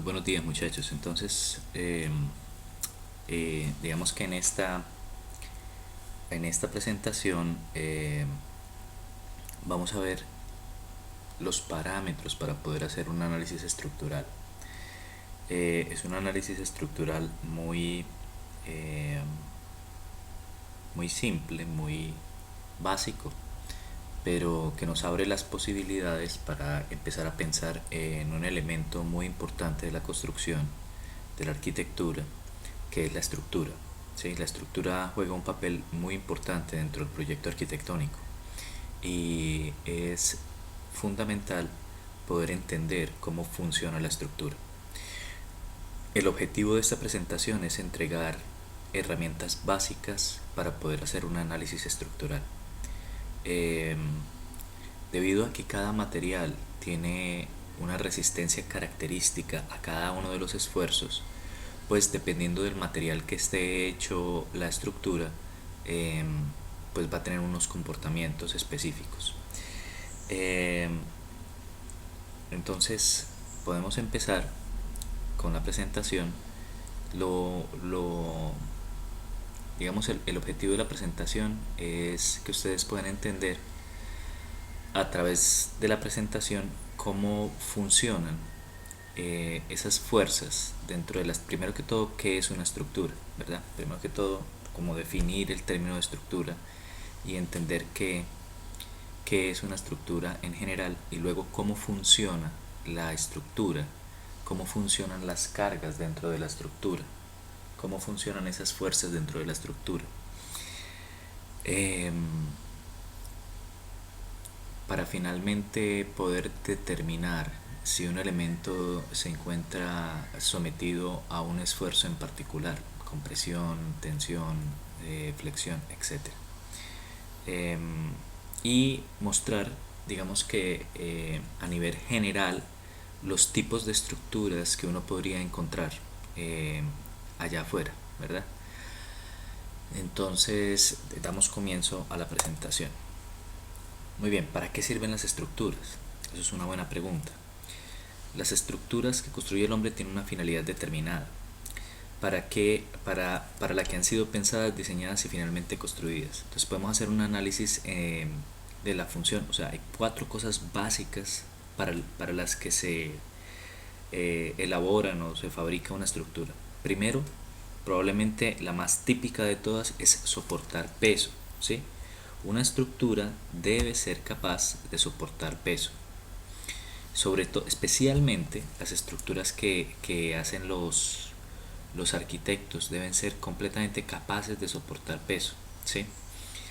buenos días muchachos. Entonces, digamos que en esta presentación vamos a ver los parámetros para poder hacer un análisis estructural. Es un análisis estructural eh, muy simple, muy básico, pero que nos abre las posibilidades para empezar a pensar en un elemento muy importante de la construcción, de la arquitectura, que es la estructura. ¿Sí? La estructura juega un papel muy importante dentro del proyecto arquitectónico y es fundamental poder entender cómo funciona la estructura. El objetivo de esta presentación es entregar herramientas básicas para poder hacer un análisis estructural. Eh, Debido a que cada material tiene una resistencia característica a cada uno de los esfuerzos, pues dependiendo del material que esté hecho la estructura, eh, pues va a tener unos comportamientos específicos. Eh, entonces podemos empezar con la presentación. Digamos, el objetivo de la presentación es que ustedes puedan entender a través de la presentación cómo funcionan esas fuerzas dentro de las, primero que todo, qué es una estructura, ¿verdad? Primero que todo, cómo definir el término de estructura y entender qué es una estructura en general, y luego cómo funciona la estructura, cómo funcionan las cargas dentro de la estructura, cómo funcionan esas fuerzas dentro de la estructura. Para finalmente poder determinar si un elemento se encuentra sometido a un esfuerzo en particular, compresión, tensión, flexión, etc. Y mostrar, digamos que a nivel general, los tipos de estructuras que uno podría encontrar allá afuera, ¿verdad? Entonces, damos comienzo a la presentación. Muy bien, ¿para qué sirven las estructuras? Eso es una buena pregunta. Las estructuras que construye el hombre tienen una finalidad determinada, para la que han sido pensadas, diseñadas y finalmente construidas. Entonces podemos hacer un análisis de la función. O sea, hay 4 cosas básicas para las que se elaboran o se fabrica una estructura. Primero, probablemente la más típica de todas, es soportar peso, ¿sí? Una estructura debe ser capaz de soportar peso. Sobre todo, especialmente las estructuras que hacen los arquitectos deben ser completamente capaces de soportar peso, ¿sí?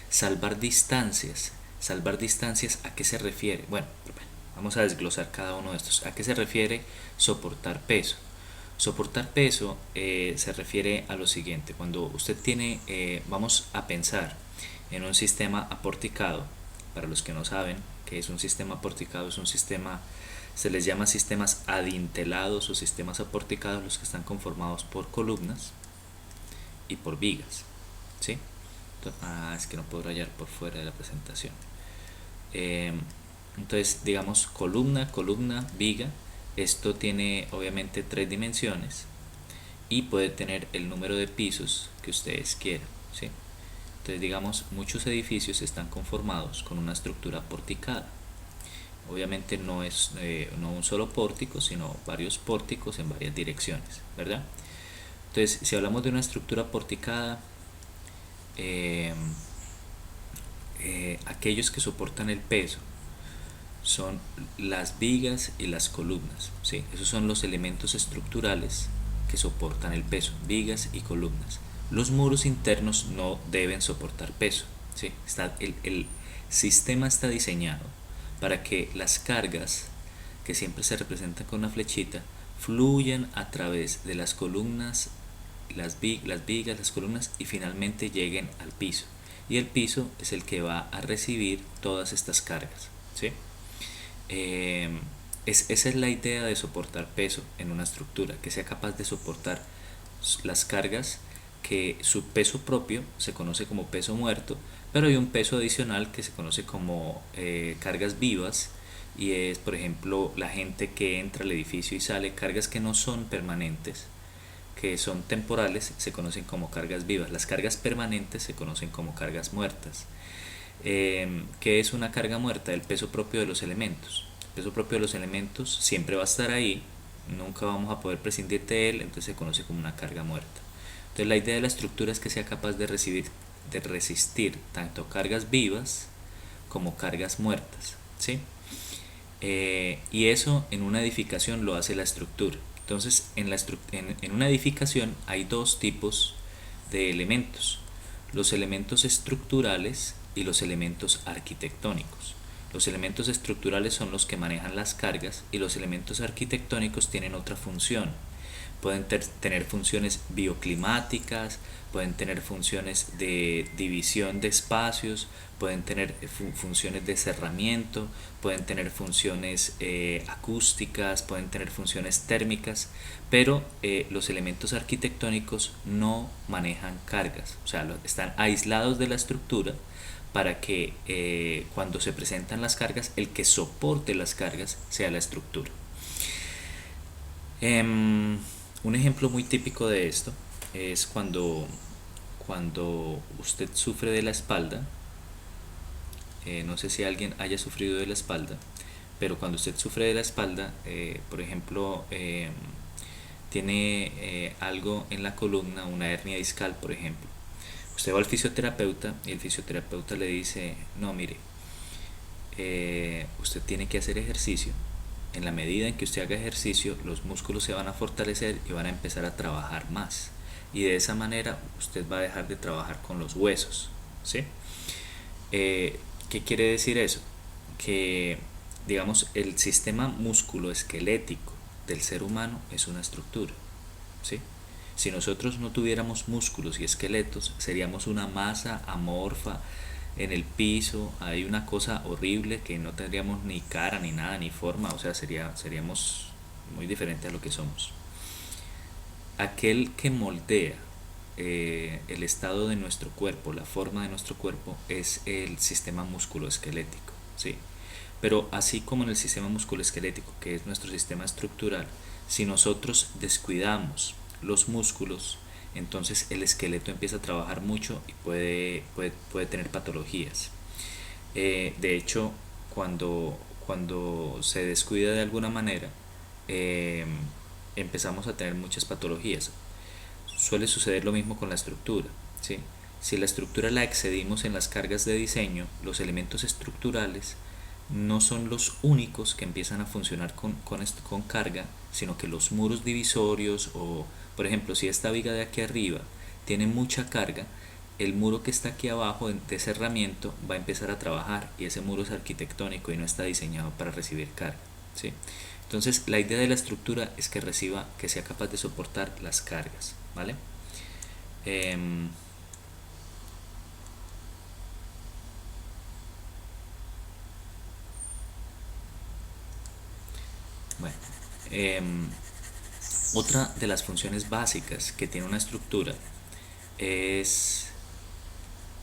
Salvar distancias. Salvar distancias, ¿a qué se refiere? Bueno, vamos a desglosar cada uno de estos. ¿A qué se refiere soportar peso? Soportar peso se refiere a lo siguiente. Cuando usted tiene, vamos a pensar en un sistema aporticado. Para los que no saben qué es un sistema aporticado, es un sistema, se les llama sistemas adintelados o sistemas aporticados, los que están conformados por columnas y por vigas, ¿sí? Es que no puedo rayar por fuera de la presentación. Entonces, digamos, columna, viga. Esto tiene obviamente 3 dimensiones y puede tener el número de pisos que ustedes quieran, ¿sí? Entonces, digamos, muchos edificios están conformados con una estructura porticada. Obviamente no es no un solo pórtico, sino varios pórticos en varias direcciones, ¿verdad? Entonces, si hablamos de una estructura porticada, aquellos que soportan el peso son las vigas y las columnas, ¿sí? Esos son los elementos estructurales que soportan el peso, vigas y columnas. Los muros internos no deben soportar peso, ¿sí? El sistema está diseñado para que las cargas, que siempre se representan con una flechita, fluyan a través de las columnas, las vigas, las columnas, y finalmente lleguen al piso. Y el piso es el que va a recibir todas estas cargas, ¿sí? Esa es la idea de soportar peso en una estructura, que sea capaz de soportar las cargas, que su peso propio se conoce como peso muerto, pero hay un peso adicional que se conoce como cargas vivas, y es, por ejemplo, la gente que entra al edificio y sale. Cargas que no son permanentes, que son temporales, se conocen como cargas vivas. Las cargas permanentes se conocen como cargas muertas. ¿Qué es una carga muerta? El peso propio de los elementos. El peso propio de los elementos siempre va a estar ahí, nunca vamos a poder prescindir de él, entonces se conoce como una carga muerta. Entonces la idea de la estructura es que sea capaz de resistir tanto cargas vivas como cargas muertas, ¿sí? Y eso en una edificación lo hace la estructura. Entonces en una edificación hay dos tipos de elementos: los elementos estructurales y los elementos arquitectónicos. Los elementos estructurales son los que manejan las cargas y los elementos arquitectónicos tienen otra función. Pueden tener funciones bioclimáticas, pueden tener funciones de división de espacios, pueden tener funciones de cerramiento, pueden tener funciones acústicas, pueden tener funciones térmicas, pero los elementos arquitectónicos no manejan cargas, o sea, están aislados de la estructura para que cuando se presentan las cargas, el que soporte las cargas sea la estructura. Un ejemplo muy típico de esto es cuando usted sufre de la espalda. No sé si alguien haya sufrido de la espalda, pero cuando usted sufre de la espalda, por ejemplo, tiene algo en la columna, una hernia discal, por ejemplo. Usted va al fisioterapeuta y el fisioterapeuta le dice: no, mire, usted tiene que hacer ejercicio. En la medida en que usted haga ejercicio, los músculos se van a fortalecer y van a empezar a trabajar más. Y de esa manera usted va a dejar de trabajar con los huesos, ¿sí? ¿Qué quiere decir eso? Que, digamos, el sistema musculoesquelético del ser humano es una estructura, ¿sí? Si nosotros no tuviéramos músculos y esqueletos, seríamos una masa amorfa en el piso. Hay una cosa horrible que no tendríamos ni cara, ni nada, ni forma. O sea, seríamos muy diferentes a lo que somos. Aquel que moldea el estado de nuestro cuerpo, la forma de nuestro cuerpo, es el sistema musculoesquelético, ¿sí? Pero así como en el sistema musculoesquelético, que es nuestro sistema estructural, si nosotros descuidamos los músculos, entonces el esqueleto empieza a trabajar mucho y puede tener patologías. De hecho, cuando se descuida de alguna manera, eh, empezamos a tener muchas patologías. Suele suceder lo mismo con la estructura, ¿sí? Si la estructura la excedimos en las cargas de diseño, los elementos estructurales no son los únicos que empiezan a funcionar con carga, sino que los muros divisorios, o por ejemplo, si esta viga de aquí arriba tiene mucha carga, el muro que está aquí abajo de cerramiento va a empezar a trabajar, y ese muro es arquitectónico y no está diseñado para recibir carga, ¿sí? Entonces la idea de la estructura es que sea capaz de soportar las cargas, ¿vale? Bueno, otra de las funciones básicas que tiene una estructura es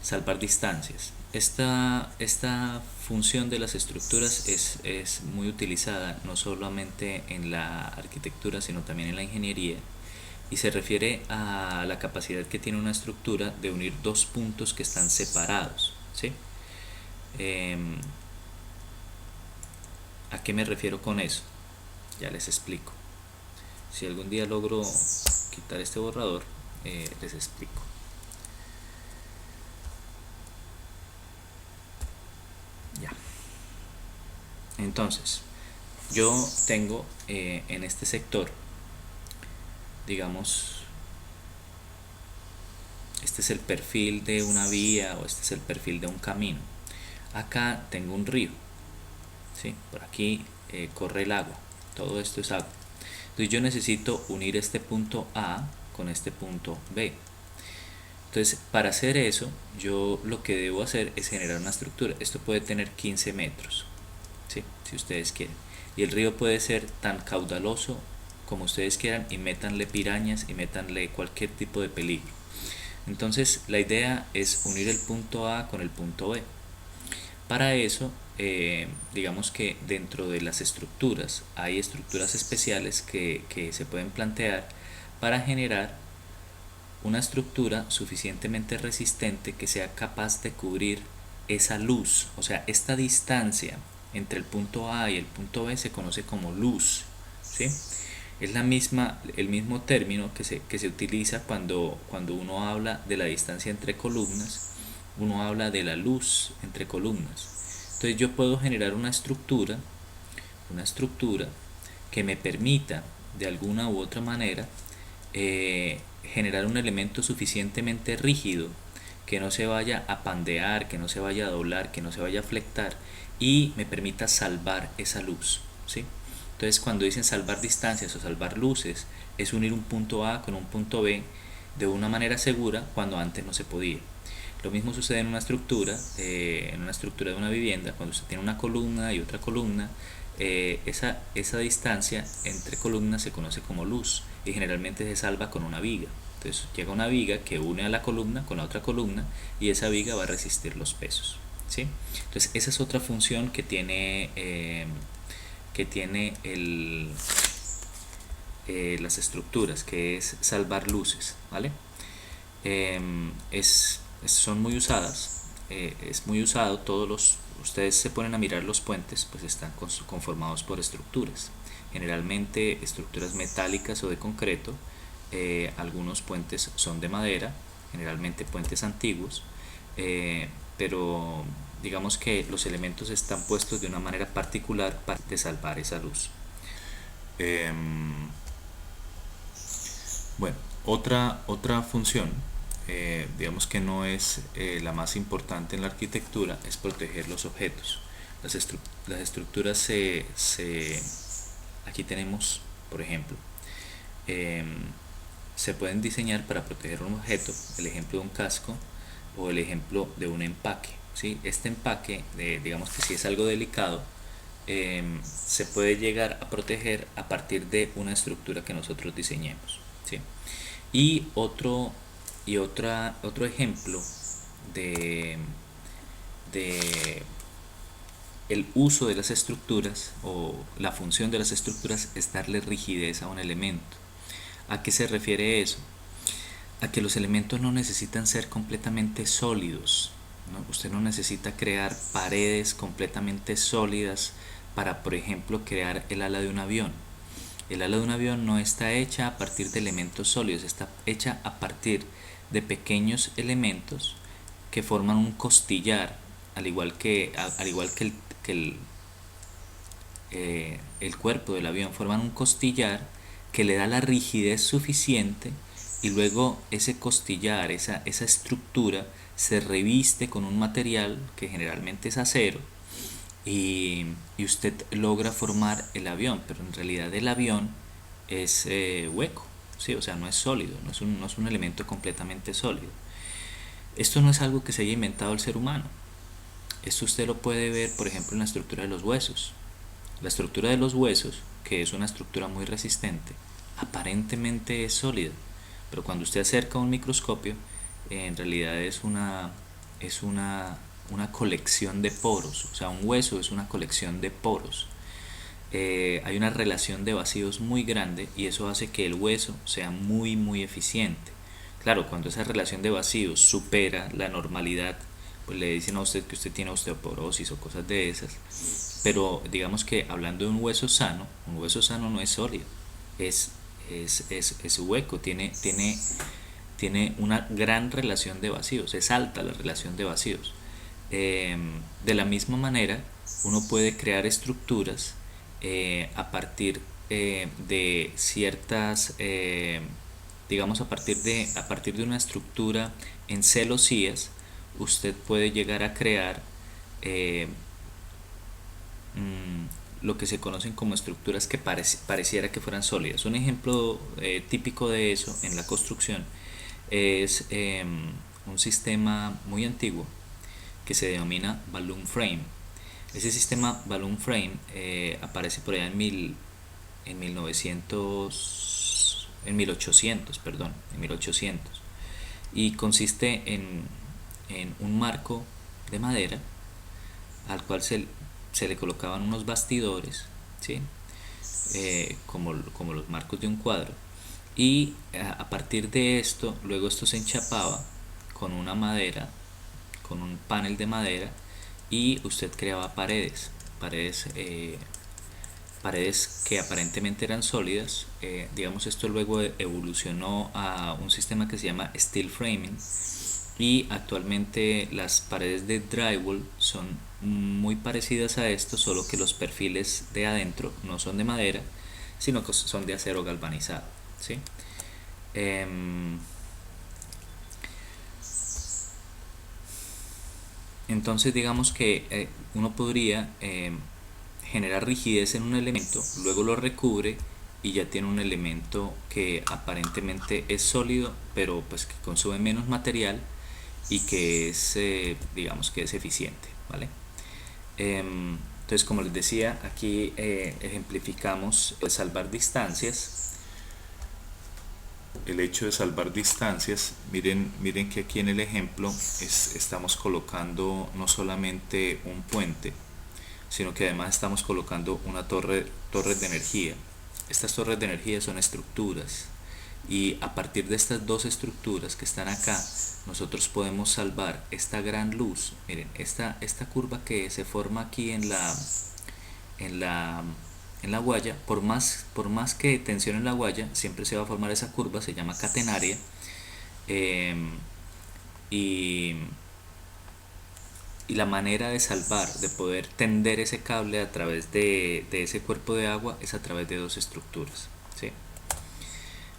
salvar distancias. Esta función de las estructuras es muy utilizada no solamente en la arquitectura, sino también en la ingeniería, y se refiere a la capacidad que tiene una estructura de unir dos puntos que están separados, ¿sí? ¿A qué me refiero con eso? Ya les explico. Si algún día logro quitar este borrador, les explico. Ya. Entonces, yo tengo en este sector, digamos, este es el perfil de una vía, o este es el perfil de un camino. Acá tengo un río, ¿sí? Por aquí corre el agua. Todo esto es agua. Entonces yo necesito unir este punto A con este punto B. Entonces, para hacer eso, yo lo que debo hacer es generar una estructura. Esto puede tener 15 metros, ¿sí? Si ustedes quieren. Y el río puede ser tan caudaloso como ustedes quieran, y métanle pirañas y métanle cualquier tipo de peligro. Entonces, la idea es unir el punto A con el punto B. Para eso, digamos que dentro de las estructuras hay estructuras especiales que se pueden plantear para generar una estructura suficientemente resistente que sea capaz de cubrir esa luz. O sea, esta distancia entre el punto A y el punto B se conoce como luz, ¿sí? Es el mismo término que se utiliza cuando uno habla de la distancia entre columnas, uno habla de la luz entre columnas. Entonces yo puedo generar una estructura que me permita de alguna u otra manera generar un elemento suficientemente rígido que no se vaya a pandear, que no se vaya a doblar, que no se vaya a flectar y me permita salvar esa luz, ¿sí? Entonces cuando dicen salvar distancias o salvar luces es unir un punto A con un punto B de una manera segura cuando antes no se podía. Lo mismo sucede en una estructura de una vivienda, cuando usted tiene una columna y otra columna, esa distancia entre columnas se conoce como luz y generalmente se salva con una viga. Entonces llega una viga que une a la columna con la otra columna y esa viga va a resistir los pesos, ¿sí? Entonces esa es otra función que tiene las estructuras, que es salvar luces, ¿vale? Son muy usadas, es muy usado. Ustedes se ponen a mirar los puentes, pues están conformados por estructuras, generalmente estructuras metálicas o de concreto. Algunos puentes son de madera, generalmente puentes antiguos, pero digamos que los elementos están puestos de una manera particular para salvar esa luz. Bueno, otra función, digamos que no es la más importante en la arquitectura, es proteger los objetos. Las estructuras aquí tenemos, por ejemplo, se pueden diseñar para proteger un objeto, el ejemplo de un casco o el ejemplo de un empaque, ¿sí? Este empaque, digamos que si es algo delicado, se puede llegar a proteger a partir de una estructura que nosotros diseñemos, ¿sí? Y otro ejemplo de el uso de las estructuras o la función de las estructuras es darle rigidez a un elemento. ¿A qué se refiere eso? A que los elementos no necesitan ser completamente sólidos, ¿no? Usted no necesita crear paredes completamente sólidas para, por ejemplo, crear el ala de un avión. El ala de un avión no está hecha a partir de elementos sólidos, está hecha a partir de pequeños elementos que forman un costillar, al igual que el cuerpo del avión, forman un costillar que le da la rigidez suficiente y luego ese costillar, esa estructura se reviste con un material que generalmente es acero y usted logra formar el avión, pero en realidad el avión es hueco, ¿sí? O sea, no es sólido, no es un elemento completamente sólido. Esto no es algo que se haya inventado el ser humano. Esto usted lo puede ver, por ejemplo, en la estructura de los huesos. La estructura de los huesos, que es una estructura muy resistente, aparentemente es sólida, pero cuando usted acerca un microscopio, en realidad es una colección de poros. O sea, un hueso es una colección de poros. Hay una relación de vacíos muy grande y eso hace que el hueso sea muy muy eficiente. Claro, cuando esa relación de vacíos supera la normalidad, pues le dicen a usted que usted tiene osteoporosis o cosas de esas. Pero digamos que hablando de un hueso sano no es sólido, es hueco, tiene una gran relación de vacíos, es alta la relación de vacíos. De la misma manera, uno puede crear estructuras a partir de ciertas, digamos a partir de una estructura en celosías, usted puede llegar a crear lo que se conocen como estructuras que pareciera que fueran sólidas. Un ejemplo típico de eso en la construcción es un sistema muy antiguo que se denomina balloon frame. Ese sistema balloon frame aparece por allá en 1800 y consiste en un marco de madera al cual se le colocaban unos bastidores, ¿sí? Como los marcos de un cuadro, y a partir de esto, luego esto se enchapaba con una madera, con un panel de madera, y usted creaba paredes que aparentemente eran sólidas. Digamos, esto luego evolucionó a un sistema que se llama steel framing, y actualmente las paredes de drywall son muy parecidas a esto, solo que los perfiles de adentro no son de madera, sino que son de acero galvanizado, ¿sí? Entonces digamos que uno podría generar rigidez en un elemento, luego lo recubre y ya tiene un elemento que aparentemente es sólido, pero pues que consume menos material y que es, digamos que es eficiente, ¿vale? Entonces, como les decía, aquí ejemplificamos el salvar distancias. El hecho de salvar distancias, miren que aquí en el ejemplo estamos colocando no solamente un puente, sino que además estamos colocando una torres de energía. Estas torres de energía son estructuras, y a partir de estas dos estructuras que están acá, nosotros podemos salvar esta gran luz. Miren, esta curva que se forma aquí en la, en la guaya, por más que tensionen la guaya, siempre se va a formar esa curva, se llama catenaria. eh, y, y la manera de salvar, de poder tender ese cable a través de ese cuerpo de agua, es a través de dos estructuras, ¿sí?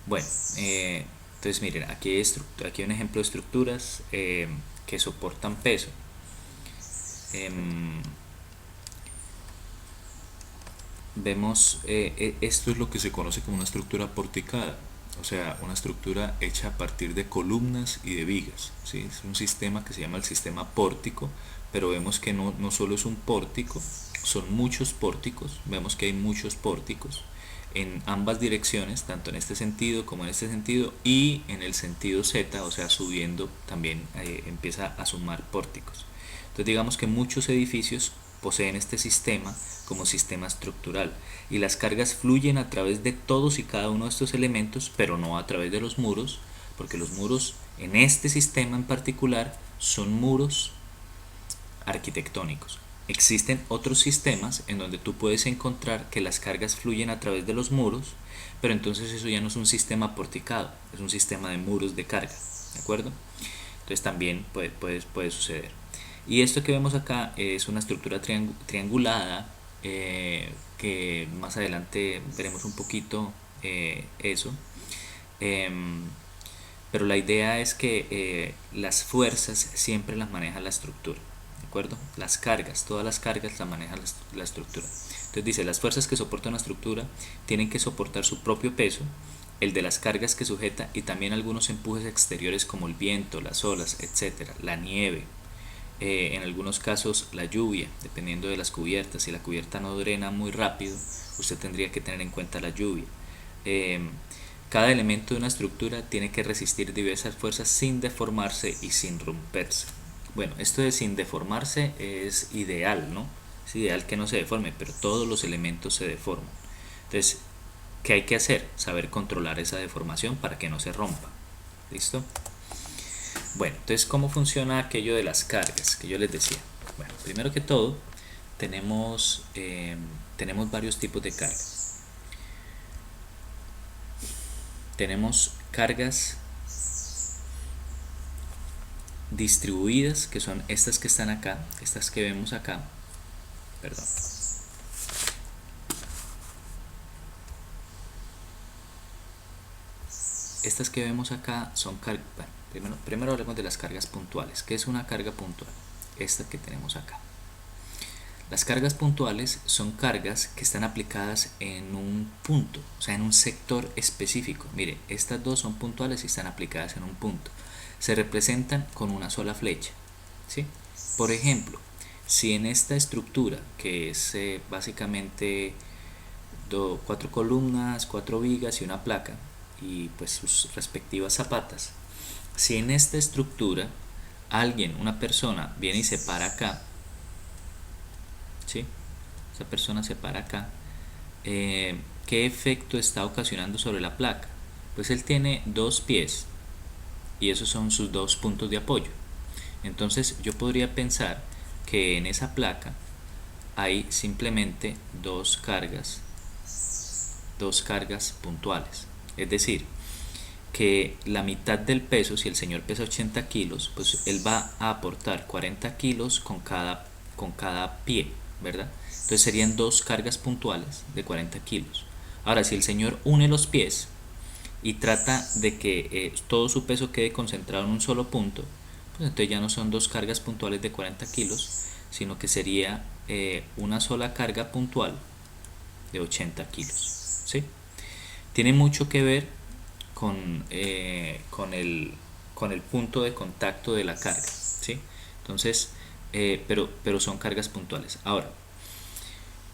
Bueno, entonces miren, aquí hay un ejemplo de estructuras que soportan peso. Em, Vemos, esto es lo que se conoce como una estructura porticada, o sea, una estructura hecha a partir de columnas y de vigas, ¿sí? Es un sistema que se llama el sistema pórtico, pero vemos que no solo es un pórtico, son muchos pórticos. Vemos que hay muchos pórticos en ambas direcciones, tanto en este sentido como en este sentido, y en el sentido Z, o sea, subiendo también empieza a sumar pórticos. Entonces digamos que muchos edificios poseen este sistema como sistema estructural, y las cargas fluyen a través de todos y cada uno de estos elementos, pero no a través de los muros, porque los muros en este sistema en particular son muros arquitectónicos. Existen otros sistemas en donde tú puedes encontrar que las cargas fluyen a través de los muros, pero entonces eso ya no es un sistema porticado, es un sistema de muros de carga, ¿de acuerdo? Entonces también puede suceder. Y esto que vemos acá es una estructura triangulada, que más adelante veremos un poquito eso. Em, pero la idea es que las fuerzas siempre las maneja la estructura, ¿de acuerdo? Las cargas, todas las cargas las maneja la estructura. Entonces dice, las fuerzas que soporta una estructura tienen que soportar su propio peso, el de las cargas que sujeta, y también algunos empujes exteriores como el viento, las olas, etcétera, la nieve, en algunos casos la lluvia, dependiendo de las cubiertas. Si la cubierta no drena muy rápido, usted tendría que tener en cuenta la lluvia. Eh, Cada elemento de una estructura tiene que resistir diversas fuerzas sin deformarse y sin romperse. Bueno, esto de sin deformarse es ideal, ¿no? Es ideal que no se deforme, pero todos los elementos se deforman. Entonces, ¿qué hay que hacer? Saber controlar esa deformación para que no se rompa. ¿Listo? Bueno, entonces, ¿cómo funciona aquello de las cargas que yo les decía? Bueno, primero que todo, tenemos varios tipos de cargas. Tenemos cargas distribuidas, que son estas que están acá, estas que vemos acá, perdón. Estas que vemos acá son cargas. Bueno, primero hablemos de las cargas puntuales. ¿Qué es una carga puntual? Esta que tenemos acá. Las cargas puntuales son cargas que están aplicadas en un punto, o sea, en un sector específico. Mire, estas dos son puntuales y están aplicadas en un punto. Se representan con una sola flecha, ¿sí? Por ejemplo, si en esta estructura, que es básicamente 4 columnas, 4 vigas y una placa, y pues sus respectivas zapatas, si en esta estructura una persona viene y se para acá, ¿sí? esta persona se para acá, ¿qué efecto está ocasionando sobre la placa? Pues él tiene dos pies y esos son sus dos puntos de apoyo. Entonces yo podría pensar que en esa placa hay simplemente dos cargas puntuales. Es decir, que la mitad del peso, si el señor pesa 80 kilos, pues él va a aportar 40 kilos con cada pie, ¿verdad? Entonces serían dos cargas puntuales de 40 kilos. Ahora, si el señor une los pies y trata de que todo su peso quede concentrado en un solo punto, pues entonces ya no son dos cargas puntuales de 40 kilos, sino que sería una sola carga puntual de 80 kilos. ¿Sí? Tiene mucho que ver con el punto de contacto de la carga. ¿Sí? Entonces, pero son cargas puntuales. Ahora,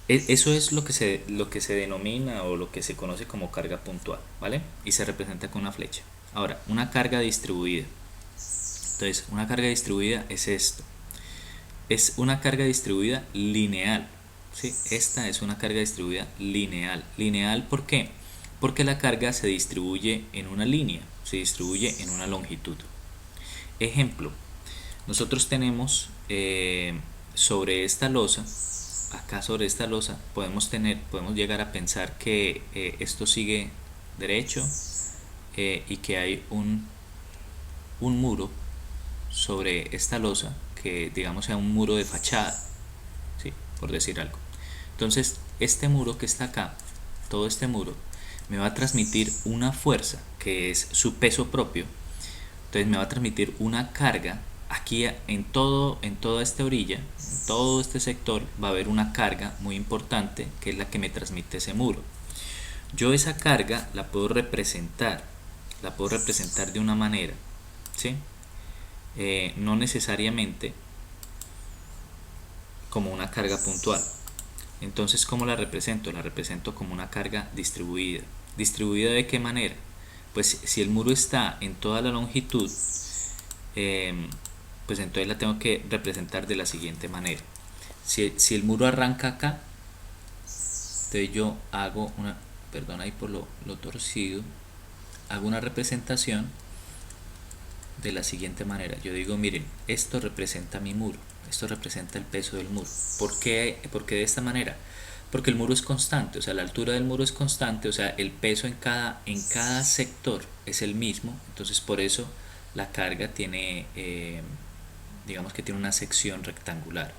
eso es lo que se denomina o lo que se conoce como carga puntual, ¿vale? Y se representa con una flecha. Ahora, una carga distribuida. Entonces, una carga distribuida es esto. Es una carga distribuida lineal. ¿Sí? Esta es una carga distribuida lineal. ¿Lineal por qué? Porque la carga se distribuye en una línea, se distribuye en una longitud. Ejemplo, nosotros tenemos sobre esta losa, acá sobre esta losa, podemos llegar a pensar que esto sigue derecho y que hay un muro sobre esta losa que digamos sea un muro de fachada, ¿sí? Por decir algo. Entonces este muro que está acá, todo este muro, me va a transmitir una fuerza que es su peso propio. Entonces me va a transmitir una carga. Aquí en toda esta orilla, en todo este sector, va a haber una carga muy importante que es la que me transmite ese muro. Yo esa carga la puedo representar de una manera, ¿sí? No necesariamente como una carga puntual. Entonces, ¿cómo la represento? La represento como una carga distribuida. ¿Distribuida de qué manera? Pues si el muro está en toda la longitud, pues entonces la tengo que representar de la siguiente manera. Si el muro arranca acá, entonces yo hago una, perdón ahí por lo torcido, hago una representación de la siguiente manera. Yo digo, miren, esto representa mi muro, esto representa el peso del muro. ¿Por qué de esta manera? Porque el muro es constante, o sea, la altura del muro es constante, o sea, el peso en cada sector es el mismo, entonces por eso la carga tiene, digamos que tiene una sección rectangular.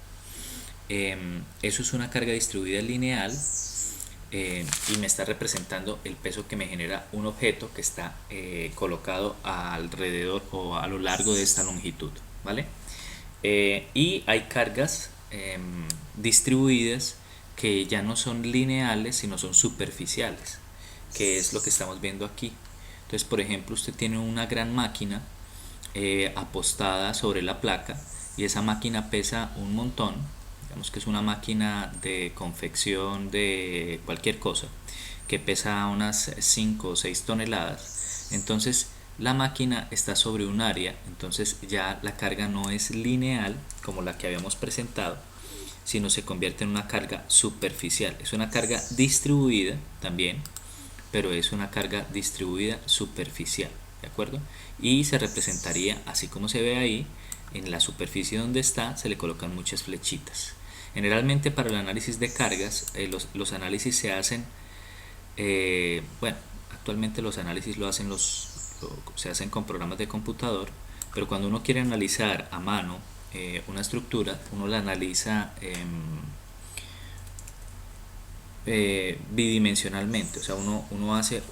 Eso es una carga distribuida lineal y me está representando el peso que me genera un objeto que está colocado alrededor o a lo largo de esta longitud, ¿vale? Y hay cargas distribuidas que ya no son lineales sino son superficiales, que es lo que estamos viendo aquí. Entonces, por ejemplo, usted tiene una gran máquina apostada sobre la placa y esa máquina pesa un montón. Digamos que es una máquina de confección de cualquier cosa que pesa unas 5 o 6 toneladas. Entonces la máquina está sobre un área, entonces ya la carga no es lineal como la que habíamos presentado, sino se convierte en una carga superficial. Es una carga distribuida también, pero es una carga distribuida superficial, ¿de acuerdo? Y se representaría así como se ve ahí. En la superficie donde está se le colocan muchas flechitas. Generalmente para el análisis de cargas los análisis se hacen, bueno, actualmente los análisis se hacen con programas de computador, pero cuando uno quiere analizar a mano una estructura, uno la analiza bidimensionalmente, o sea, uno hace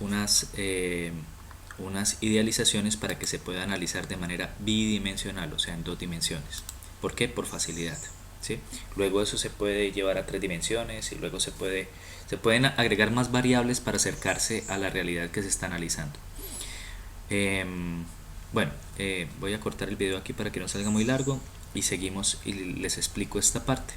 unas idealizaciones para que se pueda analizar de manera bidimensional, o sea, en dos dimensiones. ¿Por qué? Por facilidad. ¿Sí? Luego eso se puede llevar a 3 dimensiones y luego se pueden agregar más variables para acercarse a la realidad que se está analizando. Bueno, voy a cortar el video aquí para que no salga muy largo y seguimos y les explico esta parte.